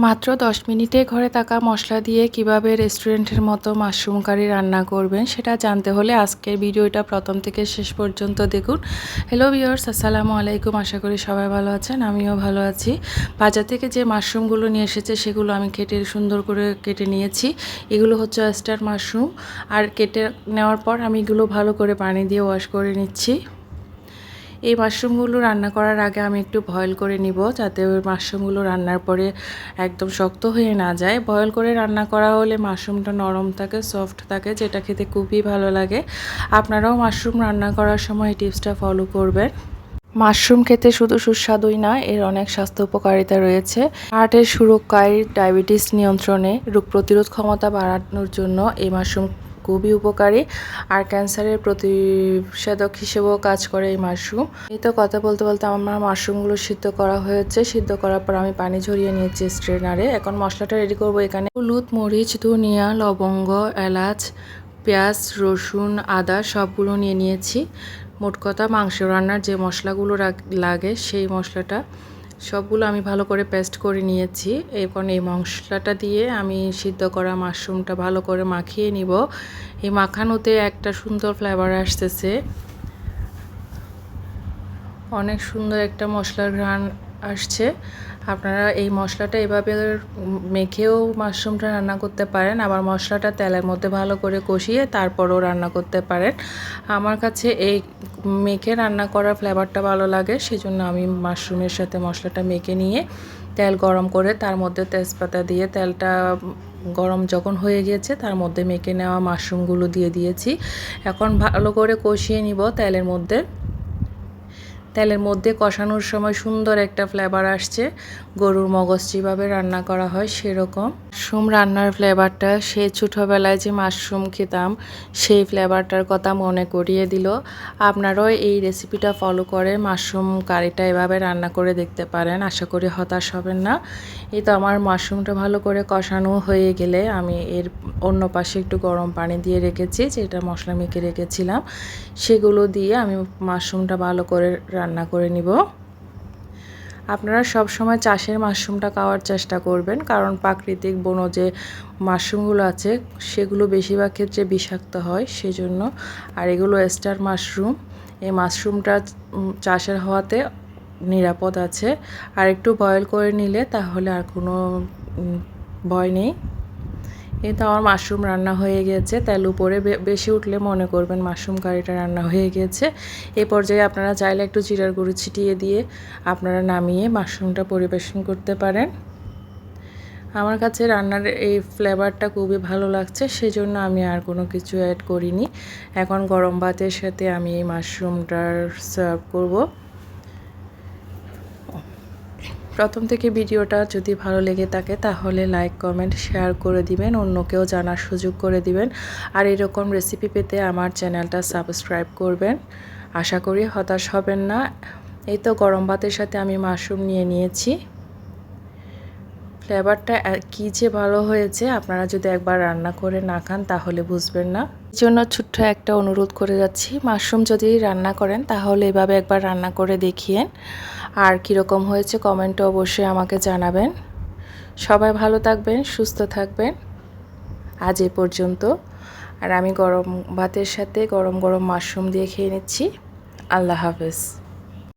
মাত্র 10 মিনিটে ঘরে থাকা মশলা দিয়ে কিভাবে রেস্টুরেন্টের মতো মাশরুম কারি রান্না করবেন সেটা জানতে হলে আজকের ভিডিওটা প্রথম থেকে শেষ পর্যন্ত দেখুন। হ্যালো ভিউয়ার্স, আসসালামু আলাইকুম। আশা করি সবাই ভালো আছেন, আমিও ভালো আছি। বাজার থেকে যে মাশরুমগুলো নিয়ে এসেছে সেগুলো আমি সুন্দর করে কেটে নিয়েছি। এগুলো হচ্ছে অয়েস্টার মাশরুম। আর কেটে নেওয়ার পর আমি এগুলো ভালো করে পানি দিয়ে ওয়াশ করে নিচ্ছি। এই মাশরুমগুলো রান্না করার আগে আমি একটু বয়েল করে নিব, যাতে ওই মাশরুমগুলো রান্নার পরে একদম শক্ত হয়ে না যায়। বয়েল করে রান্না করা হলে মাশরুমটা নরম থাকে, সফট থাকে, যেটা খেতে খুবই ভালো লাগে। আপনারাও মাশরুম রান্না করার সময় এই টিপসটা ফলো করবেন। মাশরুম খেতে শুধু সুস্বাদুই না, এর অনেক স্বাস্থ্য উপকারিতা রয়েছে। হার্টের সুরক্ষায়, ডায়াবেটিস নিয়ন্ত্রণে, রোগ প্রতিরোধ ক্ষমতা বাড়ানোর জন্য এই মাশরুম খুবই উপকারী। আর ক্যান্সারের প্রতিষেধক হিসেবেও কাজ করে এই মাশরুম। এই তো কথা বলতে বলতে আমার মাশরুমগুলো সিদ্ধ করা হয়েছে। সিদ্ধ করার পর আমি পানি ঝরিয়ে নিয়েছি স্ট্রেনারে। এখন মশলাটা রেডি করব। এখানে হলুদ, মরিচ, ধনিয়া, লবঙ্গ, এলাচ, পেঁয়াজ, রসুন, আদা সবগুলো নিয়ে নিয়েছি। মোট কথা মাংস রান্নার যে মশলাগুলো লাগে সেই মশলাটা সবগুলো আমি ভালো করে পেস্ট করে নিয়েছি। এখন এই মশলাটা দিয়ে আমি সিদ্ধ করা মাশরুমটা ভালো করে মাখিয়ে নিব। এই মাখানোতে একটা সুন্দর ফ্লেভার আসতেছে, অনেক সুন্দর একটা মশলার ঘ্রাণ আসছে। আপনারা এই মশলাটা এভাবে মেখেও মাশরুমটা রান্না করতে পারেন, আবার মশলাটা তেলের মধ্যে ভালো করে কষিয়ে তারপরও রান্না করতে পারেন। আমার কাছে এই মেখে রান্না করার ফ্লেভারটা ভালো লাগে, সেজন্য আমি মাশরুমের সাথে মশলাটা মেখে নিয়ে তেল গরম করে তার মধ্যে তেজপাতা দিয়ে তেলটা গরম যখন হয়ে গিয়েছে তার মধ্যে মেখে নেওয়া মাশরুমগুলো দিয়ে দিয়েছি। এখন ভালো করে কষিয়ে নিব তেলের মধ্যে। তেলের মধ্যে কষানোর সময় সুন্দর একটা ফ্লেভার আসছে, গরুর মগজ যেভাবে রান্না করা হয় সেরকম। মাশরুম রান্নার ফ্লেভারটা সেই ছোটোবেলায় যে মাশরুম খেতাম সেই ফ্লেভারটার কথা মনে করিয়ে দিল। আপনারাও এই রেসিপিটা ফলো করে মাশরুম কারিটা এভাবে রান্না করে দেখতে পারেন, আশা করি হতাশ হবেন না। এই তো আমার মাশরুমটা ভালো করে কষানো হয়ে গেলে আমি এর অন্য পাশে একটু গরম পানি দিয়ে রেখেছি, যেটা মশলা মেখে রেখেছিলাম, সেগুলো দিয়ে আমি মাশরুমটা ভালো করে রান্না করে নিব। আপনারা সব সময় চাষের মাশরুমটা খাওয়ার চেষ্টা করবেন, কারণ প্রাকৃতিক বনো যে মাশরুমগুলো আছে সেগুলো বেশিরভাগ ক্ষেত্রে বিষাক্ত হয়, সেজন্য। আর এগুলো স্টার মাশরুম, এই মাশরুমটা চাষের হওয়াতে নিরাপদ আছে। আর একটু বয়েল করে নিলে তাহলে আর কোনো ভয় নেই। এই তো আমার মাশরুম রান্না হয়ে গেছে। তেল উপরে বেশি উঠলে মনে করবেন মাশরুম কারিটা রান্না হয়ে গেছে। এই পর্যায়ে আপনারা চাইলে একটু জিরার গুঁড়ো ছিটিয়ে দিয়ে আপনারা নামিয়ে মাশরুমটা পরিবেশন করতে পারেন। আমার কাছে রান্নার এই ফ্লেভারটা খুবই ভালো লাগছে, সেজন্য আমি আর কোনো কিছু অ্যাড করিনি। এখন গরম ভাতের সাথে আমি এই মাশরুমটার সার্ভ করব। প্রথম থেকে ভিডিওটা যদি ভালো লেগে থাকে তাহলে লাইক, কমেন্ট, শেয়ার করে দিবেন, অন্যকেও জানার সুযোগ করে দিবেন। আর এরকম রেসিপি পেতে আমার চ্যানেলটা সাবস্ক্রাইব করবেন। আশা করি হতাশ হবেন না। এই তো গরম ভাতের সাথে আমি মাশরুম নিয়ে নিয়েছি। ফ্লেভারটা কী যে ভালো হয়েছে, আপনারা যদি একবার রান্না করে না খান তাহলে বুঝবেন না। এই জন্য ছোট্ট একটা অনুরোধ করে যাচ্ছি, মাশরুম যদি রান্না করেন তাহলে এভাবে একবার রান্না করে দেখিয়েন। আর কীরকম হয়েছে কমেন্টে অবশ্যই আমাকে জানাবেন। সবাই ভালো থাকবেন, সুস্থ থাকবেন। আজ এ পর্যন্ত। আর আমি গরম ভাতের সাথে গরম গরম মাশরুম দিয়ে খেয়ে নিচ্ছি। আল্লাহ হাফেজ।